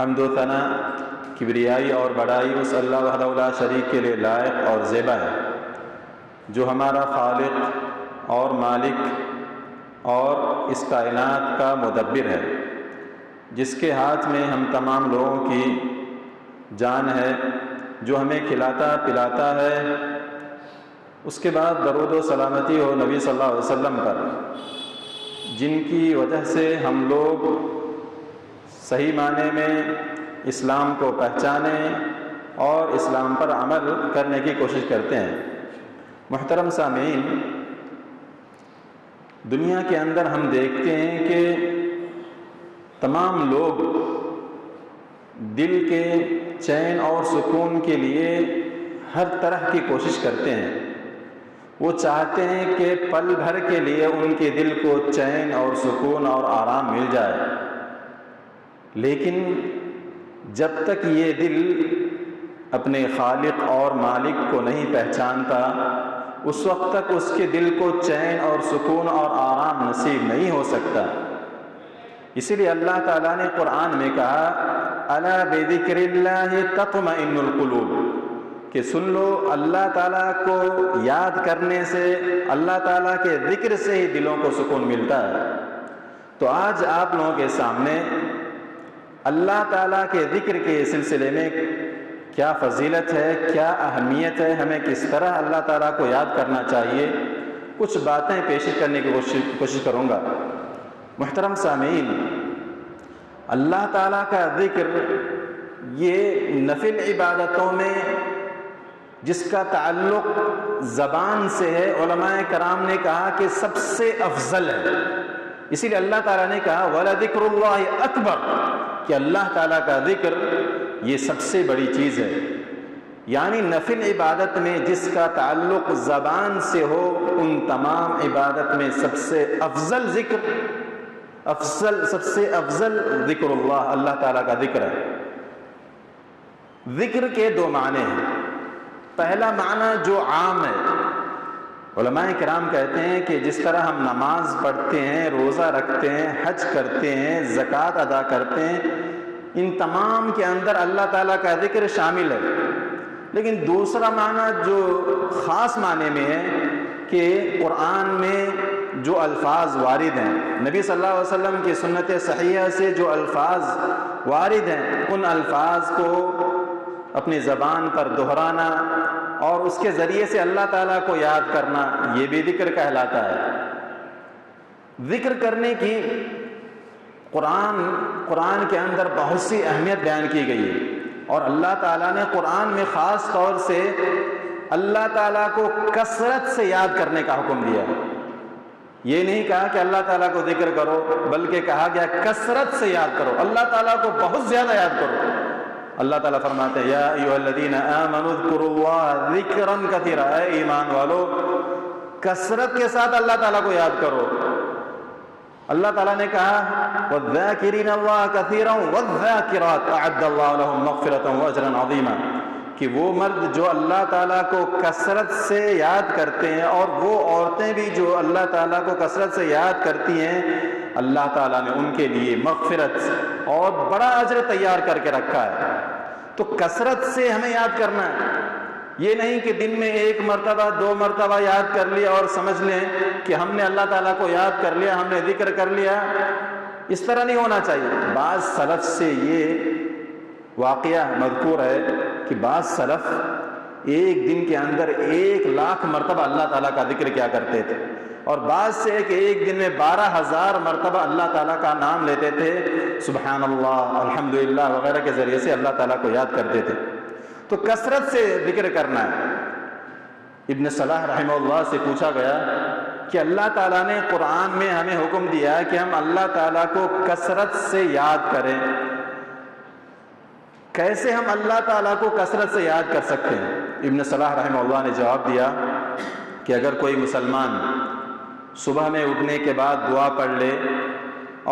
حمد و ثنا کبریائی اور بڑائی اس اللہ وحدہ لا شریک کے لیے لائق اور زیبا ہے، جو ہمارا خالق اور مالک اور اس کائنات کا مدبر ہے، جس کے ہاتھ میں ہم تمام لوگوں کی جان ہے، جو ہمیں کھلاتا پلاتا ہے۔ اس کے بعد درود و سلامتی ہو نبی صلی اللہ علیہ وسلم پر، جن کی وجہ سے ہم لوگ صحیح معنی میں اسلام کو پہچانے اور اسلام پر عمل کرنے کی کوشش کرتے ہیں۔ محترم سامعین، دنیا کے اندر ہم دیکھتے ہیں کہ تمام لوگ دل کے چین اور سکون کے لیے ہر طرح کی کوشش کرتے ہیں۔ وہ چاہتے ہیں کہ پل بھر کے لیے ان کے دل کو چین اور سکون اور آرام مل جائے، لیکن جب تک یہ دل اپنے خالق اور مالک کو نہیں پہچانتا، اس وقت تک اس کے دل کو چین اور سکون اور آرام نصیب نہیں ہو سکتا۔ اسی لیے اللہ تعالیٰ نے قرآن میں کہا الا بذکر اللہ تطمئن القلوب، کہ سن لو اللہ تعالیٰ کو یاد کرنے سے، اللہ تعالیٰ کے ذکر سے ہی دلوں کو سکون ملتا ہے۔ تو آج آپ لوگوں کے سامنے اللہ تعالیٰ کے ذکر کے سلسلے میں کیا فضیلت ہے، کیا اہمیت ہے، ہمیں کس طرح اللہ تعالیٰ کو یاد کرنا چاہیے، کچھ باتیں پیش کرنے کی کوشش کروں گا۔ محترم سامعین، اللہ تعالیٰ کا ذکر یہ نفل عبادتوں میں جس کا تعلق زبان سے ہے، علماء کرام نے کہا کہ سب سے افضل ہے۔ اسی لیے اللہ تعالیٰ نے کہا وَلَذِكْرُ اللَّهِ أَكْبَرُ، کہ اللہ تعالیٰ کا ذکر یہ سب سے بڑی چیز ہے۔ یعنی نفل عبادت میں جس کا تعلق زبان سے ہو، ان تمام عبادت میں سب سے افضل ذکر، سب سے افضل ذکر اللہ تعالیٰ کا ذکر ہے۔ ذکر کے دو معنی ہیں۔ پہلا معنی جو عام ہے، علماء کرام کہتے ہیں کہ جس طرح ہم نماز پڑھتے ہیں، روزہ رکھتے ہیں، حج کرتے ہیں، زکوٰۃ ادا کرتے ہیں، ان تمام کے اندر اللہ تعالیٰ کا ذکر شامل ہے۔ لیکن دوسرا معنی جو خاص معنی میں ہے کہ قرآن میں جو الفاظ وارد ہیں، نبی صلی اللہ علیہ وسلم کی سنت صحیحہ سے جو الفاظ وارد ہیں، ان الفاظ کو اپنی زبان پر دہرانا اور اس کے ذریعے سے اللہ تعالیٰ کو یاد کرنا، یہ بھی ذکر کہلاتا ہے۔ ذکر کرنے کی قرآن کے اندر بہت سی اہمیت بیان کی گئی ہے، اور اللہ تعالیٰ نے قرآن میں خاص طور سے اللہ تعالیٰ کو کثرت سے یاد کرنے کا حکم دیا۔ یہ نہیں کہا کہ اللہ تعالیٰ کو ذکر کرو، بلکہ کہا گیا کثرت سے یاد کرو، اللہ تعالیٰ کو بہت زیادہ یاد کرو۔ اللہ تعالیٰ فرماتے ہیں یا ایھا الذین آمنوا اذکروا اللہ ذکرا کثیرا، اے ایمان والو کثرت کے ساتھ اللہ تعالیٰ کو یاد کرو۔ اللہ تعالیٰ نے کہا والذاکرین اللہ کثیرا والذاکرات اعد اللہ لهم مغفرۃ واجرا عظیما، کہ وہ مرد جو اللہ تعالیٰ کو کثرت سے یاد کرتے ہیں، اور وہ عورتیں بھی جو اللہ تعالیٰ کو کثرت سے یاد کرتی ہیں، اللہ تعالیٰ نے ان کے لیے مغفرت اور بڑا اجر تیار کر کے رکھا ہے۔ تو کثرت سے ہمیں یاد کرنا ہے، یہ نہیں کہ دن میں ایک مرتبہ دو مرتبہ یاد کر لیا اور سمجھ لیں کہ ہم نے اللہ تعالیٰ کو یاد کر لیا، ہم نے ذکر کر لیا، اس طرح نہیں ہونا چاہیے۔ بعض سلف سے یہ واقعہ مذکور ہے کہ بعض سلف ایک دن کے اندر 1,00,000 مرتبہ اللہ تعالیٰ کا ذکر کیا کرتے تھے، اور بعض سے کہ ایک دن میں 12,000 مرتبہ اللہ تعالیٰ کا نام لیتے تھے، سبحان اللہ، الحمدللہ وغیرہ کے ذریعے سے اللہ تعالیٰ کو یاد کرتے تھے۔ تو کثرت سے ذکر کرنا ہے۔ ابن صلاح رحمہ اللہ سے پوچھا گیا کہ اللہ تعالیٰ نے قرآن میں ہمیں حکم دیا ہے کہ ہم اللہ تعالیٰ کو کثرت سے یاد کریں، کیسے ہم اللہ تعالیٰ کو کثرت سے یاد کر سکتے ہیں؟ ابن صلاح رحمہ اللہ نے جواب دیا کہ اگر کوئی مسلمان صبح میں اٹھنے کے بعد دعا پڑھ لے،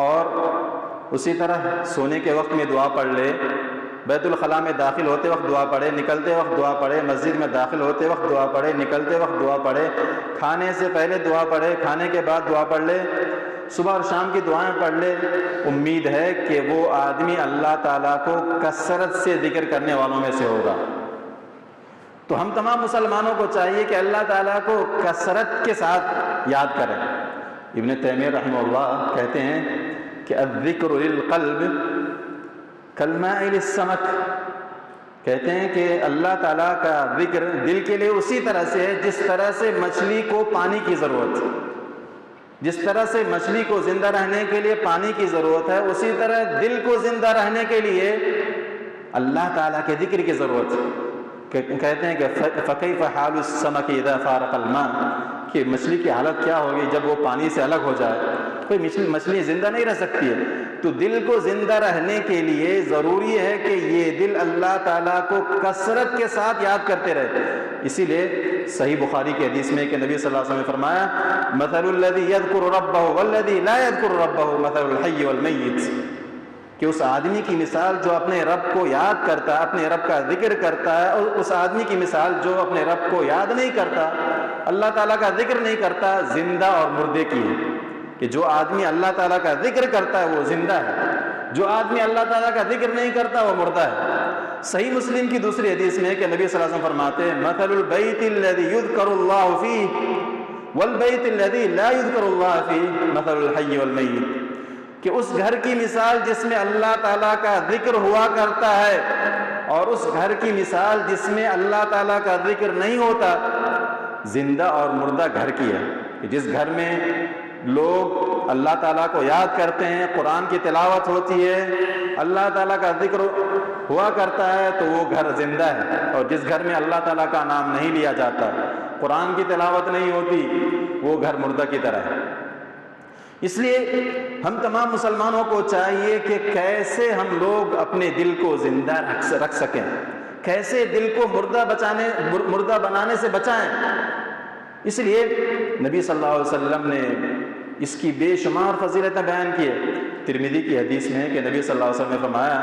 اور اسی طرح سونے کے وقت میں دعا پڑھ لے، بیت الخلاء میں داخل ہوتے وقت دعا پڑھے، نکلتے وقت دعا پڑھے، مسجد میں داخل ہوتے وقت دعا پڑھے، نکلتے وقت دعا پڑھے، کھانے سے پہلے دعا پڑھے، کھانے کے بعد دعا پڑھ لے، صبح اور شام کی دعائیں پڑھ لے، امید ہے کہ وہ آدمی اللہ تعالیٰ کو کثرت سے ذکر کرنے والوں میں سے ہوگا۔ تو ہم تمام مسلمانوں کو چاہیے کہ اللہ تعالیٰ کو کثرت کے ساتھ یاد کریں۔ ابن تیمیہ رحمہ اللہ کہتے ہیں کہ الذکر للقلب کالماء للسمک، کہتے ہیں کہ اللہ تعالیٰ کا ذکر دل کے لیے اسی طرح سے ہے جس طرح سے مچھلی کو پانی کی ضرورت ہے، جس طرح سے مچھلی کو زندہ رہنے کے لیے پانی کی ضرورت ہے، اسی طرح دل کو زندہ رہنے کے لیے اللہ تعالیٰ کے ذکر کی ضرورت ہے۔ کہتے ہیں کہ فکیف حال السمک اذا فارق الماء، کہ مچھلی کی حالت کیا ہوگی جب وہ پانی سے الگ ہو جائے، کوئی مچھلی زندہ نہیں رہ سکتی ہے۔ تو دل کو زندہ رہنے کے لیے ضروری ہے کہ یہ دل اللہ تعالیٰ کو کثرت کے ساتھ یاد کرتے رہے۔ اسی لیے صحیح بخاری کی حدیث میں کہ نبی صلی اللہ علیہ وسلم نے فرمایا مثل الذی یذکر ربہ والذی لا یذکر ربہ مثل الحی والمیت، کہ اس آدمی کی مثال جو اپنے رب کو یاد کرتا ہے، اپنے رب کا ذکر کرتا ہے، اور اس آدمی کی مثال جو اپنے رب کو یاد نہیں کرتا، اللہ تعالیٰ کا ذکر نہیں کرتا، زندہ اور مردے کی ہے۔ کہ جو آدمی اللہ تعالیٰ کا ذکر کرتا ہے وہ زندہ ہے، جو آدمی اللہ تعالیٰ کا ذکر نہیں کرتا وہ مردہ ہے۔ صحیح مسلم کی دوسری حدیث میں کہ نبی صلی اللہ علیہ وسلم فرماتے ہیں مثل البیت الذی یذکر اللہ فیہ والبیت الذی لا یذکر اللہ فیہ مثل الحی والمیت، کہ اس گھر کی مثال جس میں اللہ تعالیٰ کا ذکر ہوا کرتا ہے اور اس گھر کی مثال جس میں اللہ تعالیٰ کا ذکر نہیں ہوتا، زندہ اور مردہ گھر کی ہے۔ کہ جس گھر میں لوگ اللہ تعالیٰ کو یاد کرتے ہیں، قرآن کی تلاوت ہوتی ہے، اللہ تعالیٰ کا ذکر ہوا کرتا ہے، تو وہ گھر زندہ ہے۔ اور جس گھر میں اللہ تعالیٰ کا نام نہیں لیا جاتا، قرآن کی تلاوت نہیں ہوتی، وہ گھر مردہ کی طرح ہے۔ اس لیے ہم تمام مسلمانوں کو چاہیے کہ کیسے ہم لوگ اپنے دل کو زندہ رکھ سکیں، کیسے دل کو مردہ بنانے سے بچائیں۔ اس لیے نبی صلی اللہ علیہ وسلم نے اس کی بے شمار فضیلتیں بیان کی ہے۔ ترمذی کی حدیث میں کہ نبی صلی اللہ علیہ وسلم نے فرمایا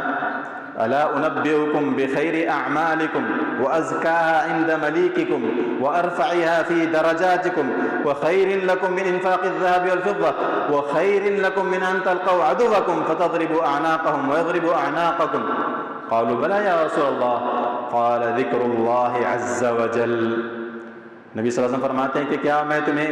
الا انبئکم بخیر اعمالکم وازکاها عند ملیککم وارفعها فی درجاتکم وخیر لکم من انفاق الذهب والفضة وخیر لکم من ان تلقوا عدوکم فتضربوا اعناقهم ويضربوا اعناقکم قالوا بلى یا رسول اللہ قال ذکر اللہ عز وجل۔ نبی صلی اللہ علیہ وسلم فرماتے ہیں کہ کیا میں تمہیں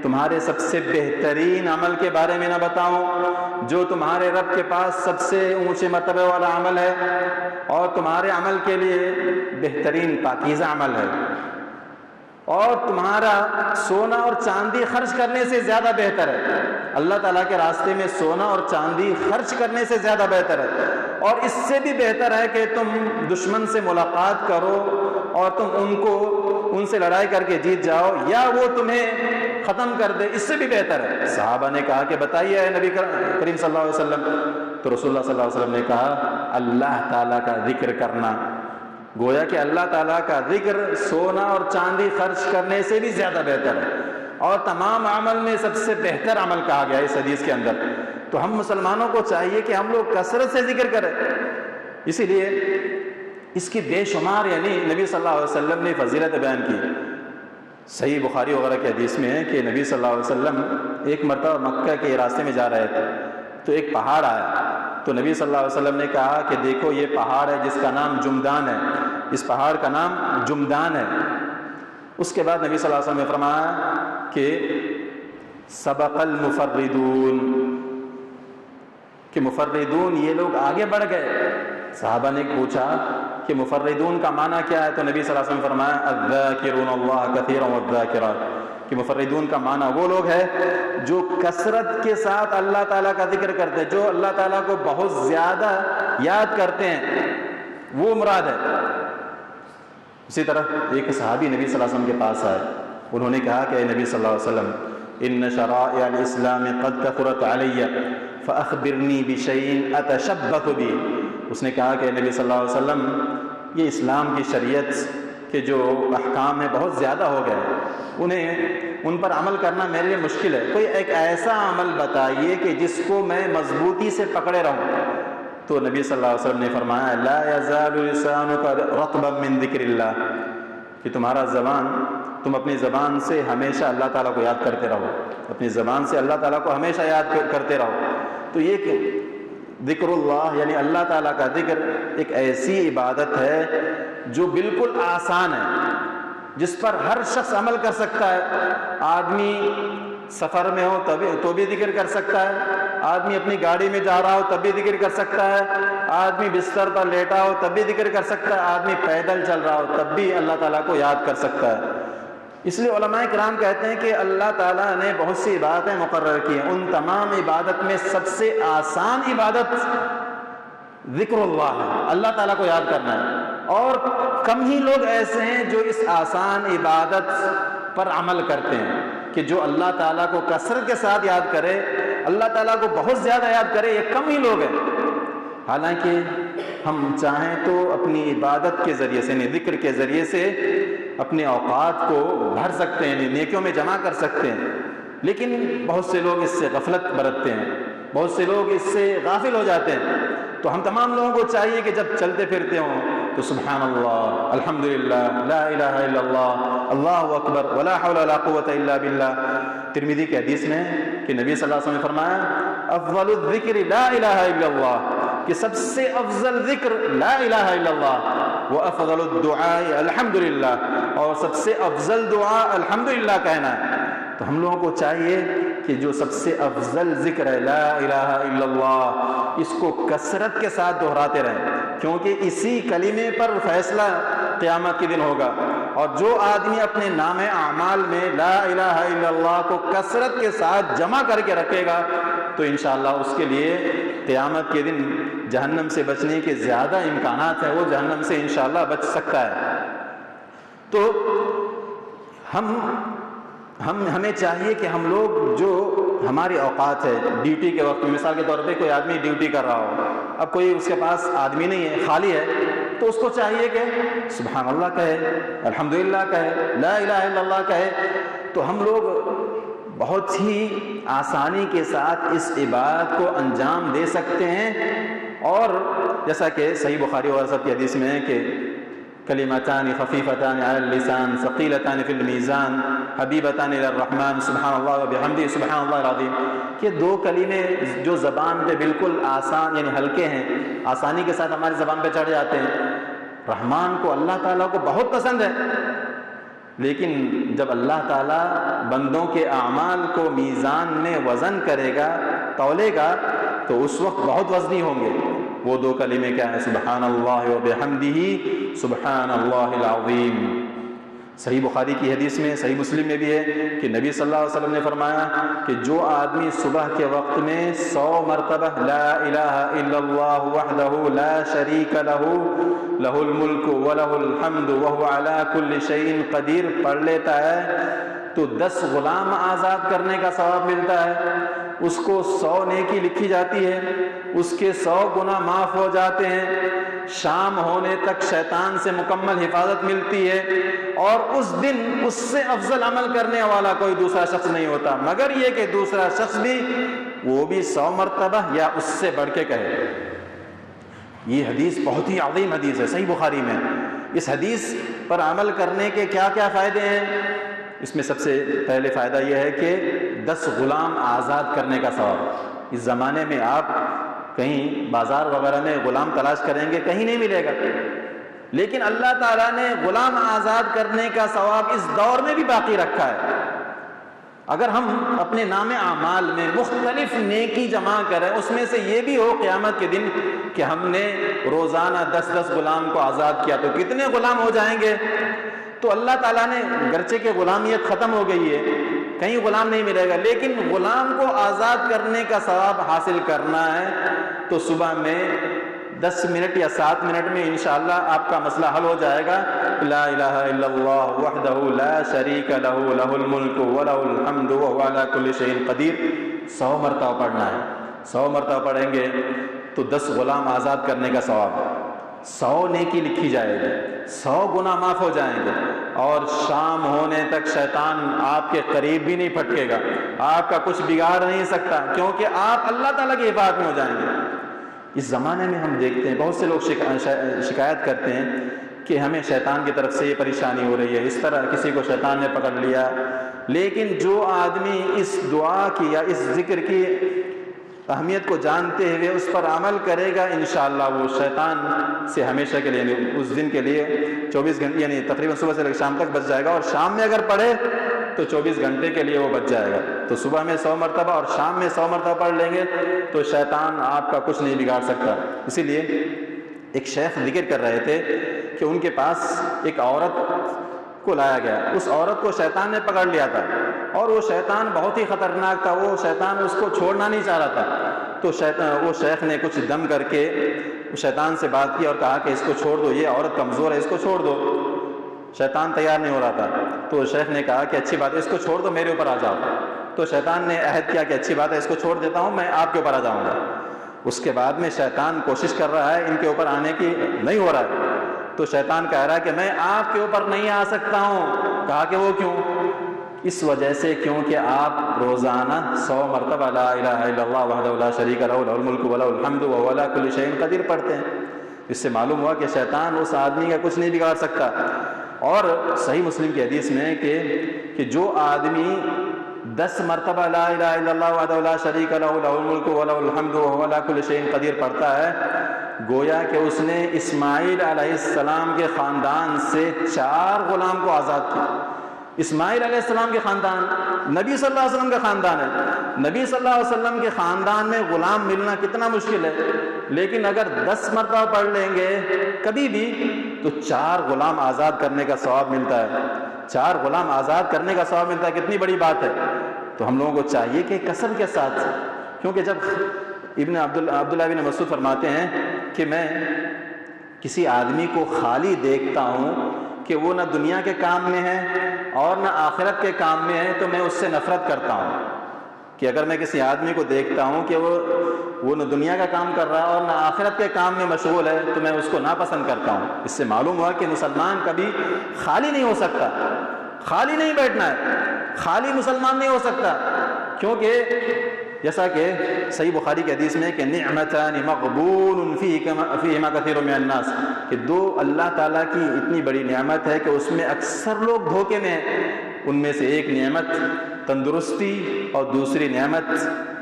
تمہارے سب سے بہترین عمل کے بارے میں نہ بتاؤں جو تمہارے رب کے پاس سب سے اونچے مرتبے والا عمل ہے اور تمہارے عمل کے لیے بہترین پاکیزہ عمل ہے، اور تمہارا سونا اور چاندی خرچ کرنے سے زیادہ بہتر ہے، اللہ تعالیٰ کے راستے میں سونا اور چاندی خرچ کرنے سے زیادہ بہتر ہے، اور اس سے بھی بہتر ہے کہ تم دشمن سے ملاقات کرو اور تم ان سے لڑائی کر کے جیت جاؤ، یا وہ تمہیں ختم کر دے، اس سے بھی بہتر ہے۔ صحابہ نے کہا کہ بتائیے اے نبی کریم صلی اللہ علیہ وسلم، تو رسول اللہ صلی اللہ علیہ وسلم نے کہا اللہ تعالیٰ کا ذکر کرنا۔ گویا کہ اللہ تعالیٰ کا ذکر سونا اور چاندی خرچ کرنے سے بھی زیادہ بہتر ہے، اور تمام عمل میں سب سے بہتر عمل کہا گیا اس حدیث کے اندر۔ تو ہم مسلمانوں کو چاہیے کہ ہم لوگ کثرت سے ذکر کریں۔ اسی لیے اس کی بے شمار یعنی نبی صلی اللہ علیہ وسلم نے فضیلت بیان کی۔ صحیح بخاری وغیرہ کی حدیث میں ہے کہ نبی صلی اللہ علیہ وسلم ایک مرتبہ مکہ کے راستے میں جا رہے تھے، تو ایک پہاڑ آیا، تو نبی صلی اللہ علیہ وسلم نے کہا کہ دیکھو یہ پہاڑ ہے جس کا نام جمدان ہے، اس پہاڑ کا نام جمدان ہے۔ اس کے بعد نبی صلی اللہ علیہ وسلم نے فرمایا کہ سبق المفردون، کہ مفردون یہ لوگ آگے بڑھ گئے۔ صحابہ نے پوچھا کہ مفردون کا معنی کیا ہے، تو نبی صلی اللہ علیہ وسلم نے فرمایا الذاکرون اللہ کثیرا والذاکرات، کہ مفردون کا معنی وہ لوگ ہیں جو کثرت کے ساتھ اللہ تعالیٰ کا ذکر کرتے ہیں، جو اللہ تعالیٰ کو بہت زیادہ یاد کرتے ہیں، وہ مراد ہے۔ اسی طرح ایک صحابی نبی صلی اللہ علیہ وسلم کے پاس آئے، انہوں نے کہا کہ اے نبی صلی اللہ علیہ وسلم ان شرائع الاسلام قد کثرت علی فاخبرنی بشیء اتشبث بہ۔ اس نے کہا کہ نبی صلی اللہ علیہ وسلم یہ اسلام کی شریعت کے جو احکام ہیں بہت زیادہ ہو گئے، ان پر عمل کرنا میرے لیے مشکل ہے، کوئی ایک ایسا عمل بتائیے کہ جس کو میں مضبوطی سے پکڑے رہوں۔ تو نبی صلی اللہ علیہ وسلم نے فرمایا لا یزال لسانک رطبا من ذکر اللہ، کہ تمہارا زبان تم اپنی زبان سے ہمیشہ اللہ تعالیٰ کو یاد کرتے رہو، اپنی زبان سے اللہ تعالیٰ کو ہمیشہ یاد کرتے رہو۔ تو یہ کہ ذکر اللہ یعنی اللہ تعالیٰ کا ذکر ایک ایسی عبادت ہے جو بالکل آسان ہے، جس پر ہر شخص عمل کر سکتا ہے۔ آدمی سفر میں ہو تو بھی ذکر کر سکتا ہے، آدمی اپنی گاڑی میں جا رہا ہو تب بھی ذکر کر سکتا ہے، آدمی بستر پر لیٹا ہو تب بھی ذکر کر سکتا ہے، آدمی پیدل چل رہا ہو تب بھی اللہ تعالیٰ کو یاد کر سکتا ہے۔ اس لیے علماء کرام کہتے ہیں کہ اللہ تعالیٰ نے بہت سی عبادتیں مقرر کی ہیں، ان تمام عبادت میں سب سے آسان عبادت ذکر اللہ ہے، اللہ تعالیٰ کو یاد کرنا ہے۔ اور کم ہی لوگ ایسے ہیں جو اس آسان عبادت پر عمل کرتے ہیں کہ جو اللہ تعالیٰ کو کثرت کے ساتھ یاد کرے، اللہ تعالیٰ کو بہت زیادہ یاد کرے، یہ کم ہی لوگ ہیں۔ حالانکہ ہم چاہیں تو اپنی عبادت کے ذریعے سے، ذکر کے ذریعے سے اپنے اوقات کو بھر سکتے ہیں، نیکیوں میں جمع کر سکتے ہیں، لیکن بہت سے لوگ اس سے غفلت برتتے ہیں، بہت سے لوگ اس سے غافل ہو جاتے ہیں۔ تو ہم تمام لوگوں کو چاہیے کہ جب چلتے پھرتے ہوں تو سبحان اللہ، الحمدللہ، لا الہ الا اللہ، اللہ اکبر، ولا حول ولا قوت الا باللہ۔ ترمذی کی حدیث میں کہ نبی صلی اللہ علیہ وسلم نے فرمایا افضل الذکر لا الہ الا اللہ، کہ سب سے افضل ذکر لا الہ الا اللہ، وافضل الدعاء الحمدللہ، اور سب سے افضل دعا الحمدللہ کہنا ہے۔ تو ہم لوگوں کو چاہیے کہ جو سب سے افضل ذکر ہے لا الہ الا اللہ، اس کو کثرت کے ساتھ دہراتے رہیں، کیونکہ اسی کلمے پر فیصلہ قیامت کے دن ہوگا۔ اور جو آدمی اپنے نام اعمال میں لا الہ الا اللہ کو کثرت کے ساتھ جمع کر کے رکھے گا تو انشاءاللہ اس کے لیے قیامت کے دن جہنم سے بچنے کے زیادہ امکانات ہیں، وہ جہنم سے انشاءاللہ بچ سکتا ہے۔ تو ہمیں چاہیے کہ ہم لوگ جو ہمارے اوقات ہے ڈیوٹی کے وقت میں، مثال کے طور پہ کوئی آدمی ڈیوٹی کر رہا ہو، اب کوئی اس کے پاس آدمی نہیں ہے، خالی ہے، تو اس کو چاہیے کہ سبحان اللہ کہے، الحمدللہ کہے، لا الہ الا اللہ کہے۔ تو ہم لوگ بہت ہی آسانی کے ساتھ اس عبادت کو انجام دے سکتے ہیں۔ اور جیسا کہ صحیح بخاری اور سب کی حدیث میں ہے کہ کلمتان خفیفتان علی اللسان ثقیلتان فی المیزان حبیبتان الی الرحمن سبحان اللہ و بحمدہ سبحان اللہ العظیم، کہ دو کلمے جو زبان پہ بالکل آسان یعنی ہلکے ہیں، آسانی کے ساتھ ہماری زبان پہ چڑھ جاتے ہیں، رحمان کو اللہ تعالیٰ کو بہت پسند ہے، لیکن جب اللہ تعالیٰ بندوں کے اعمال کو میزان میں وزن کرے گا، تولے گا، تو اس وقت بہت وزنی ہوں گے۔ وہ دو کلمے کیا ہیں؟ سبحان اللہ و بحمدہ سبحان اللہ العظیم۔ صحیح بخاری کی حدیث میں، صحیح مسلم میں بھی ہے کہ نبی صلی اللہ علیہ وسلم نے فرمایا کہ جو آدمی صبح کے وقت میں 100 مرتبہ لا الہ الا اللہ وحدہ لا شریک لہ لہ الملک ولہ الحمد وہو علی کل شیء قدیر پڑھ لیتا ہے تو 10 غلام آزاد کرنے کا ثواب ملتا ہے، اس کو 100 نیکی لکھی جاتی ہے، اس کے 100 گناہ معاف ہو جاتے ہیں، شام ہونے تک شیطان سے مکمل حفاظت ملتی ہے، اور اس دن اس سے افضل عمل کرنے والا کوئی دوسرا شخص نہیں ہوتا، مگر یہ کہ دوسرا شخص بھی وہ بھی 100 مرتبہ یا اس سے بڑھ کے کہے۔ یہ حدیث بہت ہی عظیم حدیث ہے، صحیح بخاری میں۔ اس حدیث پر عمل کرنے کے کیا کیا فائدے ہیں؟ اس میں سب سے پہلے فائدہ یہ ہے کہ 10 غلام آزاد کرنے کا ثواب۔ اس زمانے میں آپ کہیں بازار وغیرہ میں غلام تلاش کریں گے، کہیں نہیں ملے گا، لیکن اللہ تعالیٰ نے غلام آزاد کرنے کا ثواب اس دور میں بھی باقی رکھا ہے۔ اگر ہم اپنے نام اعمال میں مختلف نیکی جمع کریں، اس میں سے یہ بھی ہو قیامت کے دن کہ ہم نے روزانہ 10 غلام کو آزاد کیا، تو کتنے غلام ہو جائیں گے؟ تو اللہ تعالیٰ نے گرچہ کہ غلامیت ختم ہو گئی ہے، کہیں غلام نہیں ملے گا، لیکن غلام کو آزاد کرنے کا ثواب حاصل کرنا ہے تو صبح میں 10 منٹ یا 7 منٹ میں انشاءاللہ آپ کا مسئلہ حل ہو جائے گا۔ لا الہ الا اللہ وحدہ لا شریک لہ لہ الملک ولہ الحمد وہو علی کل شیء قدیر 100 مرتبہ پڑھنا ہے۔ 100 مرتبہ پڑھیں گے تو 10 غلام آزاد کرنے کا ثواب، 100 نیکی لکھی جائے گی، 100 گناہ معاف ہو جائیں گے، اور شام ہونے تک شیطان آپ کے قریب بھی نہیں پھٹکے گا، آپ کا کچھ بگاڑ نہیں سکتا، کیونکہ آپ اللہ تعالیٰ کی حفاظت میں ہو جائیں گے۔ اس زمانے میں ہم دیکھتے ہیں بہت سے لوگ شکایت کرتے ہیں کہ ہمیں شیطان کی طرف سے یہ پریشانی ہو رہی ہے، اس طرح کسی کو شیطان نے پکڑ لیا. لیکن جو آدمی اس دعا کی یا اس ذکر کی اہمیت کو جانتے ہوئے اس پر عمل کرے گا، انشاءاللہ وہ شیطان سے ہمیشہ کے لیے اس دن کے لیے 24 گھنٹے یعنی تقریباً صبح سے لے کر شام تک بچ جائے گا. اور شام میں اگر پڑھے تو 24 گھنٹے کے لیے وہ بچ جائے گا. تو صبح میں 100 مرتبہ اور شام میں 100 مرتبہ پڑھ لیں گے تو شیطان آپ کا کچھ نہیں بگاڑ سکتا. اسی لیے ایک شیخ ذکر کر رہے تھے کہ ان کے پاس ایک عورت کو لایا گیا. اس عورت کو شیطان نے پکڑ لیا تھا اور وہ شیطان بہت ہی خطرناک تھا. وہ شیطان اس کو چھوڑنا نہیں چاہ رہا تھا. تو وہ شیخ نے کچھ دم کر کے شیطان سے بات کی اور کہا کہ اس کو چھوڑ دو، یہ عورت کمزور ہے، اس کو چھوڑ دو. شیطان تیار نہیں ہو رہا تھا. تو شیخ نے کہا کہ اچھی بات ہے، اس کو چھوڑ دو، میرے اوپر آ جاؤ. تو شیطان نے عہد کیا کہ اچھی بات ہے، اس کو چھوڑ دیتا ہوں، میں آپ کے اوپر آ جاؤں گا. اس کے بعد میں شیطان کوشش کر رہا ہے ان کے اوپر آنے کی، نہیں ہو رہا ہے. تو شیطان کہہ رہا ہے کہ میں آپ کے اوپر نہیں آ سکتا ہوں. کہا کہ وہ کیوں؟ اس وجہ سے کیونکہ آپ روزانہ 100 مرتبہ لا الہ الا اللہ وحدہ لا شریک لہ لہ الملک ولہ الحمد وہو علی کل شیء قدیر پڑھتے ہیں. اس سے معلوم ہوا کہ شیطان اس آدمی کا کچھ نہیں بگاڑ سکتا. اور صحیح مسلم کی حدیث میں کہ جو آدمی 10 مرتبہ لا الہ الا اللہ وحدہ لا شریک لہ لہ الملک ولہ الحمد وہو علی کل شیء قدیر پڑھتا ہے، گویا کہ اس نے اسماعیل علیہ السلام کے خاندان سے 4 غلام کو آزاد کیا. اسماعیل علیہ السلام کے خاندان نبی صلی اللہ علیہ وسلم کا خاندان ہے. نبی صلی اللہ علیہ وسلم کے خاندان میں غلام ملنا کتنا مشکل ہے، لیکن اگر 10 مرتبہ پڑھ لیں گے کبھی بھی تو 4 غلام آزاد کرنے کا ثواب ملتا ہے. 4 غلام آزاد کرنے کا ثواب ملتا ہے، کتنی بڑی بات ہے. تو ہم لوگوں کو چاہیے کہ کثرت کے ساتھ، کیونکہ جب عبداللہ بن مسعود فرماتے ہیں کہ میں کسی آدمی کو خالی دیکھتا ہوں کہ وہ نہ دنیا کے کام میں ہے اور نہ آخرت کے کام میں ہے تو میں اس سے نفرت کرتا ہوں. کہ اگر میں کسی آدمی کو دیکھتا ہوں کہ وہ نہ دنیا کا کام کر رہا ہے اور نہ آخرت کے کام میں مشغول ہے تو میں اس کو ناپسند کرتا ہوں. اس سے معلوم ہوا کہ مسلمان کبھی خالی نہیں ہو سکتا، خالی نہیں بیٹھنا ہے، خالی مسلمان نہیں ہو سکتا. کیونکہ جیسا کہ صحیح بخاری کی حدیث میں کہ نعمتان مغبون فیہما کثیر من الناس، کہ 2 اللہ تعالیٰ کی اتنی بڑی نعمت ہے کہ اس میں اکثر لوگ دھوکے میں ہیں. ان میں سے ایک نعمت تندرستی اور دوسری نعمت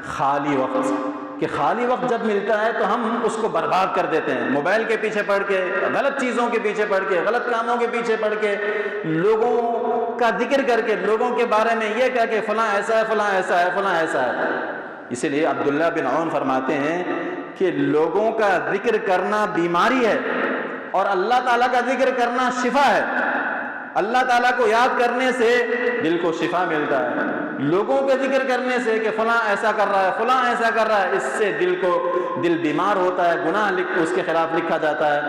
خالی وقت. کہ خالی وقت جب ملتا ہے تو ہم اس کو برباد کر دیتے ہیں، موبائل کے پیچھے پڑھ کے، غلط چیزوں کے پیچھے پڑھ کے، غلط کاموں کے پیچھے پڑھ کے، لوگوں کا ذکر کر کے، لوگوں کے بارے میں یہ کہہ کہ فلاں ایسا ہے، فلاں ایسا ہے، فلاں ایسا ہے. اسی لیے عبداللہ بن عون فرماتے ہیں کہ لوگوں کا ذکر کرنا بیماری ہے اور اللہ تعالیٰ کا ذکر کرنا شفا ہے. اللہ تعالیٰ کو یاد کرنے سے دل کو شفا ملتا ہے. لوگوں کے ذکر کرنے سے کہ فلاں ایسا کر رہا ہے، فلاں ایسا کر رہا ہے، اس سے دل بیمار ہوتا ہے، گناہ اس کے خلاف لکھا جاتا ہے،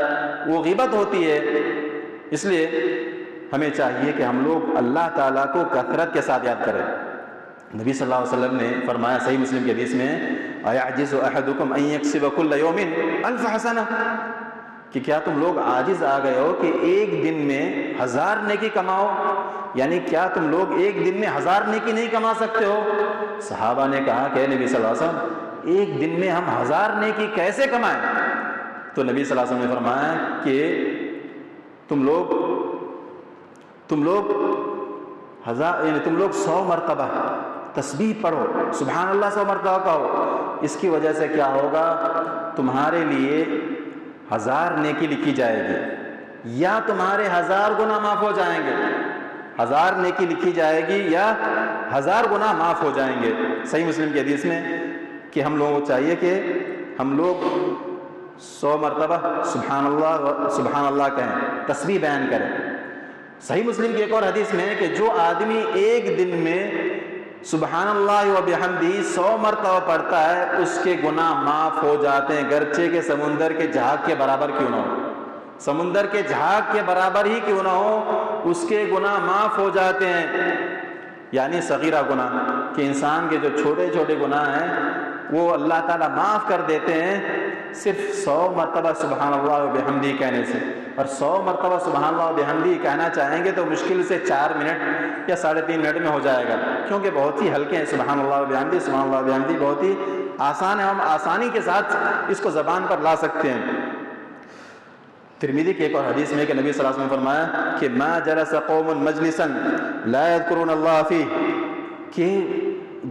وہ غیبت ہوتی ہے. اس لیے ہمیں چاہیے کہ ہم لوگ اللہ تعالیٰ کو کثرت کے ساتھ یاد کریں. نبی صلی اللہ علیہ وسلم نے فرمایا صحیح مسلم کی حدیث میں اَيَعْجِزُ أَحَدُكُمْ أَن يَكْسِبَ كُلَّ يَوْمٍ 1000 حسنہ، کہ کیا تم لوگ عاجز آ گئے ہو کہ ایک دن میں 1000 نیکی کماؤ؟ یعنی کیا تم لوگ ایک دن میں 1000 نیکی نہیں کما سکتے ہو؟ صحابہ نے کہا کہ نبی صلی اللہ علیہ وسلم ایک دن میں ہم 1000 نیکی کیسے کمائیں؟ تو نبی صلی اللہ علیہ وسلم نے فرمایا کہ تم لوگ 100 مرتبہ تسبیح پڑھو، سبحان اللہ 100 مرتبہ کہو. اس کی وجہ سے کیا ہوگا؟ تمہارے لیے 1000 نیکی لکھی جائے گی، یا تمہارے 1000 گناہ معاف ہو جائیں گے. 1000 نیکی لکھی جائے گی یا 1000 گناہ معاف ہو جائیں گے. صحیح مسلم کی حدیث میں کہ ہم لوگوں کو چاہیے کہ ہم لوگ 100 مرتبہ سبحان اللہ کہیں، تسبیح بیان کریں. صحیح مسلم کی ایک اور حدیث میں ہے کہ جو آدمی ایک دن میں سبحان اللہ و بحمدہ 100 مرتبہ پڑھتا ہے اس کے گناہ معاف ہو جاتے ہیں، گرچہ کہ سمندر کے جھاگ کے برابر کیوں نہ ہو. سمندر کے جھاگ کے برابر ہی کیوں نہ ہو، اس کے گناہ معاف ہو جاتے ہیں. یعنی صغیرہ گناہ، کہ انسان کے جو چھوٹے چھوٹے گناہ ہیں وہ اللہ تعالیٰ معاف کر دیتے ہیں صرف 100 مرتبہ سبحان اللہ و بحمدہ کہنے سے. اور 100 مرتبہ سبحان اللہ و بحمدہ کہنا چاہیں گے تو مشکل سے 4 منٹ یا 3.5 منٹ میں ہو جائے گا، کیونکہ بہت ہی ہلکے ہیں. سبحان اللہ و بحمدہ، سبحان اللہ و بحمدہ بہت ہی آسان ہے، ہم آسانی کے ساتھ اس کو زبان پر لا سکتے ہیں. ترمذی کی ایک اور حدیث میں کہ نبی صلی اللہ علیہ وسلم نے فرمایا کہ ما جلس قوم مجلسا لا يذكرون اللہ فیہ، کہ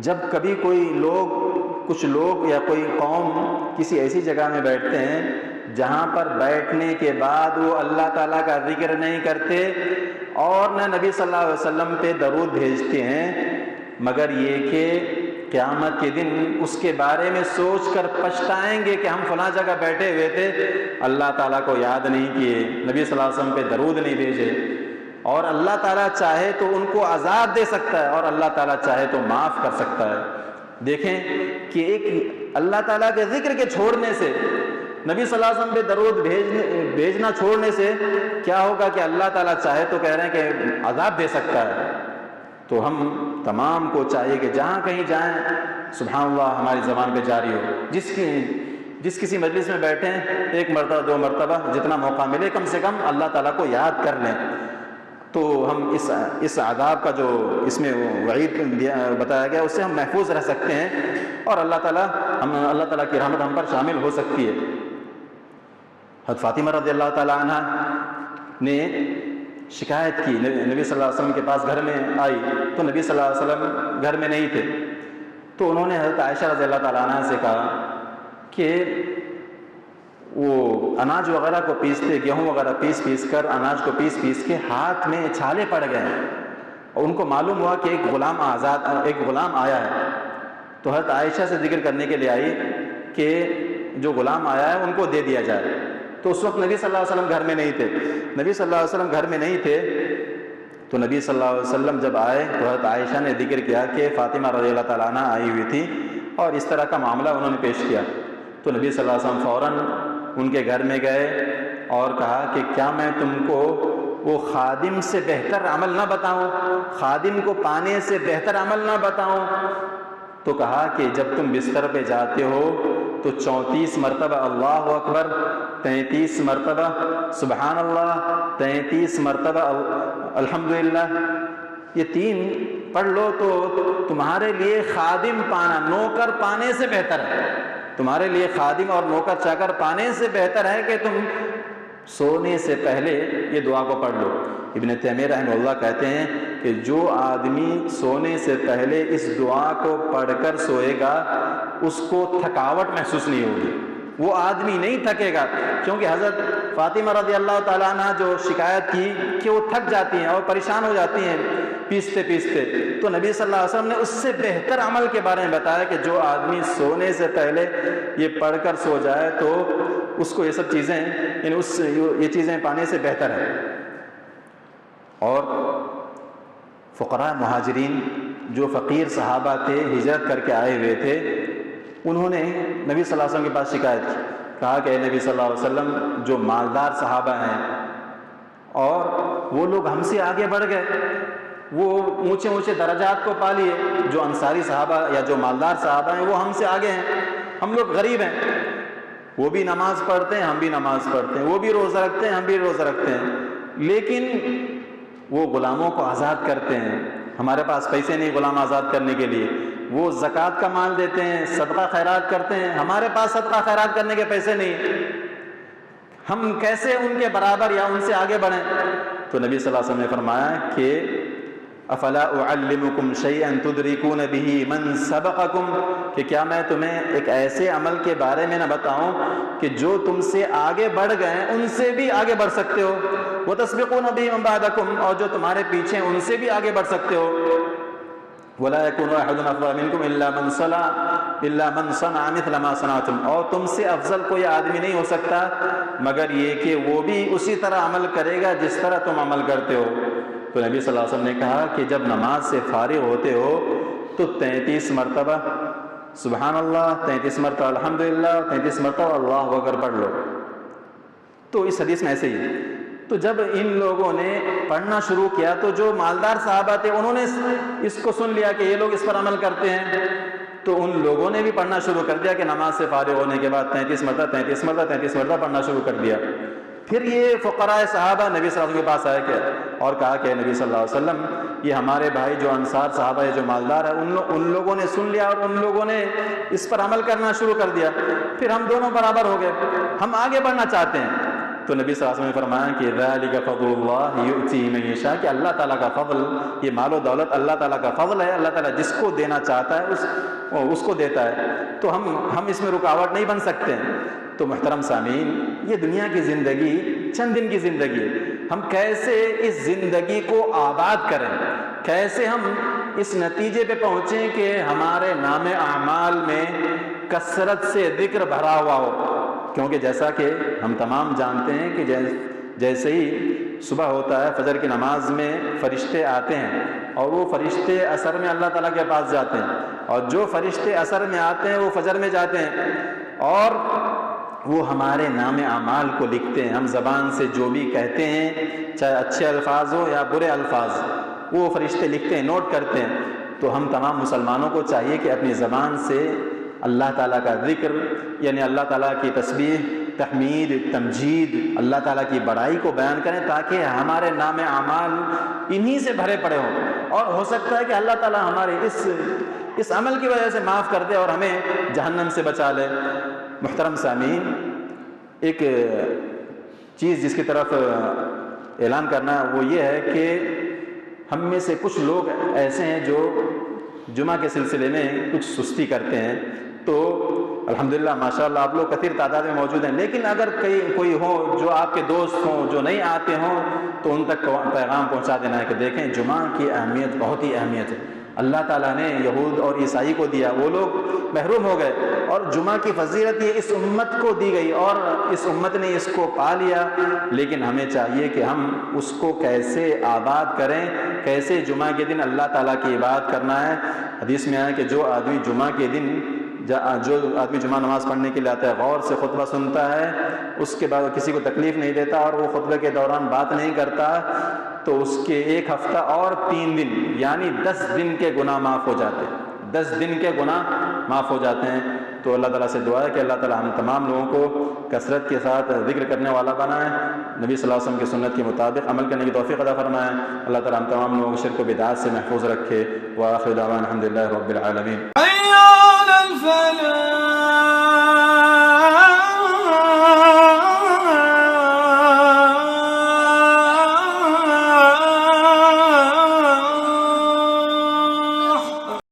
جب کبھی کچھ لوگ یا کوئی قوم کسی ایسی جگہ میں بیٹھتے ہیں جہاں پر بیٹھنے کے بعد وہ اللہ تعالیٰ کا ذکر نہیں کرتے اور نہ نبی صلی اللہ علیہ وسلم پہ درود بھیجتے ہیں، مگر یہ کہ قیامت کے دن اس کے بارے میں سوچ کر پچھتائیں گے کہ ہم فلاں جگہ بیٹھے ہوئے تھے، اللہ تعالیٰ کو یاد نہیں کیے، نبی صلی اللہ علیہ وسلم پہ درود نہیں بھیجے، اور اللہ تعالیٰ چاہے تو ان کو عذاب دے سکتا ہے اور اللہ تعالیٰ چاہے تو معاف کر سکتا ہے۔ دیکھیں کہ ایک اللہ تعالیٰ کے ذکر کے چھوڑنے سے، نبی صلی اللہ علیہ وسلم پہ درود بھیجنا چھوڑنے سے کیا ہوگا کہ اللہ تعالیٰ چاہے تو کہہ رہے ہیں کہ عذاب دے سکتا ہے۔ تو ہم تمام کو چاہیے کہ جہاں کہیں جائیں سبحان اللہ ہماری زبان پہ جاری ہو، جس کسی مجلس میں بیٹھیں ایک مرتبہ 2 مرتبہ جتنا موقع ملے کم سے کم اللہ تعالیٰ کو یاد کر لیں، تو ہم اس عذاب کا جو اس میں وعید بتایا گیا اس سے ہم محفوظ رہ سکتے ہیں اور اللہ تعالیٰ کی رحمت ہم پر شامل ہو سکتی ہے۔ حضرت فاطمہ رضی اللہ تعالیٰ عنہ نے شکایت کی، نبی صلی اللہ علیہ وسلم کے پاس گھر میں آئی تو نبی صلی اللہ علیہ وسلم گھر میں نہیں تھے، تو انہوں نے حضرت عائشہ رضی اللہ تعالیٰ عنہ سے کہا کہ وہ اناج وغیرہ کو پیستے، گیہوں وغیرہ پیس کر اناج کو پیس کے ہاتھ میں چھالے پڑ گئے ہیں، اور ان کو معلوم ہوا کہ ایک غلام آیا ہے، تو حضرت عائشہ سے ذکر کرنے کے لیے آئی کہ جو غلام آیا ہے ان کو دے دیا جائے۔ تو اس وقت نبی صلی اللہ علیہ وسلم گھر میں نہیں تھے، نبی صلی اللہ علیہ وسلم گھر میں نہیں تھے، تو نبی صلی اللہ علیہ وسلم جب آئے تو حضرت عائشہ نے ذکر کیا کہ فاطمہ رضی اللہ تعالیٰ عنہ آئی ہوئی تھی اور اس طرح کا معاملہ انہوں نے پیش کیا، تو نبی صلی اللہ علیہ وسلم فوراً ان کے گھر میں گئے اور کہا کہ کیا میں تم کو وہ خادم سے بہتر عمل نہ بتاؤں، خادم کو پانے سے بہتر عمل نہ بتاؤں؟ تو کہا کہ جب تم بستر پہ جاتے ہو تو 34 مرتبہ اللہ اکبر، 33 مرتبہ سبحان اللہ، 33 مرتبہ الحمدللہ، یہ 3 پڑھ لو تو تمہارے لیے خادم پانا نوکر پانے سے بہتر ہے، تمہارے لیے خادم اور نوکر چاکر پانے سے بہتر ہے کہ تم سونے سے پہلے یہ دعا کو پڑھ لو۔ ابن تیمیہ رحمہ اللہ کہتے ہیں کہ جو آدمی سونے سے پہلے اس دعا کو پڑھ کر سوئے گا اس کو تھکاوٹ محسوس نہیں ہوگی، وہ آدمی نہیں تھکے گا، کیونکہ حضرت فاطمہ رضی اللہ تعالیٰ عنہ جو شکایت کی کہ وہ تھک جاتی ہیں اور پریشان ہو جاتی ہیں پیستے، تو نبی صلی اللہ علیہ وسلم نے اس سے بہتر عمل کے بارے میں بتایا کہ جو آدمی سونے سے پہلے یہ پڑھ کر سو جائے تو اس کو یہ سب چیزیں یعنی یہ چیزیں پانے سے بہتر ہے۔ اور فقراء مہاجرین جو فقیر صحابہ تھے، ہجرت کر کے آئے ہوئے تھے، انہوں نے نبی صلی اللہ علیہ وسلم کے پاس شکایت کی، کہا کہ اے نبی صلی اللہ علیہ وسلم جو مالدار صحابہ ہیں اور وہ لوگ ہم سے آگے بڑھ گئے، وہ اونچے درجات کو پا لیے، جو انصاری صحابہ یا جو مالدار صحابہ ہیں وہ ہم سے آگے ہیں، ہم لوگ غریب ہیں، وہ بھی نماز پڑھتے ہیں ہم بھی نماز پڑھتے ہیں، وہ بھی روزہ رکھتے ہیں ہم بھی روزہ رکھتے ہیں، لیکن وہ غلاموں کو آزاد کرتے ہیں، ہمارے پاس پیسے نہیں غلام آزاد کرنے کے لیے، وہ زکوٰۃ کا مال دیتے ہیں، صدقہ خیرات کرتے ہیں، ہمارے پاس صدقہ خیرات کرنے کے پیسے نہیں، ہم کیسے ان کے برابر یا ان سے آگے بڑھیں؟ تو نبی صلی اللہ علیہ وسلم نے فرمایا کہ افلا اعلمکم شیئا تدرکون به من سبقکم، کہ کیا میں تمہیں ایک ایسے عمل کے بارے میں نہ بتاؤں کہ جو تم سے آگے بڑھ گئے ان سے بھی آگے بڑھ سکتے ہو، وتسبقون به من بعدکم، اور جو تمہارے پیچھے ان سے بھی آگے بڑھ سکتے ہو، ولا يكون احد افضل منكم الا من صنع مثل ما صنعتم، اور تم سے افضل کوئی آدمی نہیں ہو سکتا مگر یہ کہ وہ بھی اسی طرح عمل کرے گا جس طرح تم عمل کرتے ہو۔ تو نبی صلی اللہ علیہ وسلم نے کہا کہ جب نماز سے فارغ ہوتے ہو تو 33 مرتبہ سبحان اللہ، 33 مرتبہ الحمدللہ، 33 مرتبہ اللہ اکبر پڑھ لو۔ تو اس حدیث میں ایسے ہی، تو جب ان لوگوں نے پڑھنا شروع کیا تو جو مالدار صحابہ تھے انہوں نے اس کو سن لیا کہ یہ لوگ اس پر عمل کرتے ہیں، تو ان لوگوں نے بھی پڑھنا شروع کر دیا کہ نماز سے فارغ ہونے کے بعد 33 مرتبہ پڑھنا شروع کر دیا۔ پھر یہ فقراء صحابہ نبی صلی اللہ علیہ وسلم کے پاس آئے کہ اور کہا کہ نبی صلی اللہ علیہ وسلم یہ ہمارے بھائی جو انصار صحابہ ہے جو مالدار ہے ان لوگوں نے سن لیا اور ان لوگوں نے اس پر عمل کرنا شروع کر دیا، پھر ہم دونوں برابر ہو گئے، ہم آگے بڑھنا چاہتے ہیں، تو نبی صلی اللہ علیہ وسلم نے فرمایا کہ ذالک فضل اللہ یؤتی من یشاء، کہ اللہ تعالیٰ کا فضل، یہ مال و دولت اللہ تعالیٰ کا فضل ہے، اللہ تعالیٰ جس کو دینا چاہتا ہے اس کو دیتا ہے، تو ہم اس میں رکاوٹ نہیں بن سکتے ہیں۔ تو محترم سامعین، یہ دنیا کی زندگی چند دن کی زندگی ہے، ہم کیسے اس زندگی کو آباد کریں، کیسے ہم اس نتیجے پہ پہنچیں کہ ہمارے نام اعمال میں کثرت سے ذکر بھرا ہوا ہو، کیونکہ جیسا کہ ہم تمام جانتے ہیں کہ جیسے ہی صبح ہوتا ہے فجر کی نماز میں فرشتے آتے ہیں اور وہ فرشتے عصر میں اللہ تعالیٰ کے پاس جاتے ہیں، اور جو فرشتے عصر میں آتے ہیں وہ فجر میں جاتے ہیں اور وہ ہمارے نام اعمال کو لکھتے ہیں۔ ہم زبان سے جو بھی کہتے ہیں، چاہے اچھے الفاظ ہو یا برے الفاظ، وہ فرشتے لکھتے ہیں، نوٹ کرتے ہیں۔ تو ہم تمام مسلمانوں کو چاہیے کہ اپنی زبان سے اللہ تعالیٰ کا ذکر، یعنی اللہ تعالیٰ کی تسبیح، تحمید، تمجید، اللہ تعالیٰ کی بڑائی کو بیان کریں، تاکہ ہمارے نام اعمال انہی سے بھرے پڑے ہوں، اور ہو سکتا ہے کہ اللہ تعالیٰ ہمارے اس عمل کی وجہ سے معاف کر دے اور ہمیں جہنم سے بچا لے۔ محترم سامعین، ایک چیز جس کی طرف اعلان کرنا وہ یہ ہے کہ ہم میں سے کچھ لوگ ایسے ہیں جو جمعہ کے سلسلے میں کچھ سستی کرتے ہیں، تو الحمدللہ ماشاءاللہ آپ لوگ کثیر تعداد میں موجود ہیں، لیکن اگر کوئی ہو جو آپ کے دوست ہوں جو نہیں آتے ہوں تو ان تک پیغام پہنچا دینا ہے کہ دیکھیں جمعہ کی اہمیت بہت ہی اہمیت ہے، اللہ تعالیٰ نے یہود اور عیسائی کو دیا، وہ لوگ محروم ہو گئے، اور جمعہ کی فضیلت یہ اس امت کو دی گئی اور اس امت نے اس کو پا لیا، لیکن ہمیں چاہیے کہ ہم اس کو کیسے آباد کریں، کیسے جمعہ کے دن اللہ تعالیٰ کی عبادت کرنا ہے۔ حدیث میں آیا کہ جو آدمی جمعہ نماز پڑھنے کے لیے آتا ہے، غور سے خطبہ سنتا ہے، اس کے بعد کسی کو تکلیف نہیں دیتا اور وہ خطبے کے دوران بات نہیں کرتا، تو اس کے 1 ہفتہ اور 3 دن یعنی 10 دن کے گناہ معاف ہو جاتے ہیں، 10 دن کے گناہ معاف ہو جاتے ہیں۔ تو اللہ تعالیٰ سے دعا ہے کہ اللہ تعالیٰ ہم تمام لوگوں کو کثرت کے ساتھ ذکر کرنے والا بنائے، نبی صلی اللہ علیہ وسلم کی سنت کے مطابق عمل کرنے کی توفیق عطا فرمائے۔ اللہ تعالیٰ ہم تمام لوگوں کو شرک و بدعات سے محفوظ رکھے۔ وآخر دعوانا الحمدللہ رب العالمین۔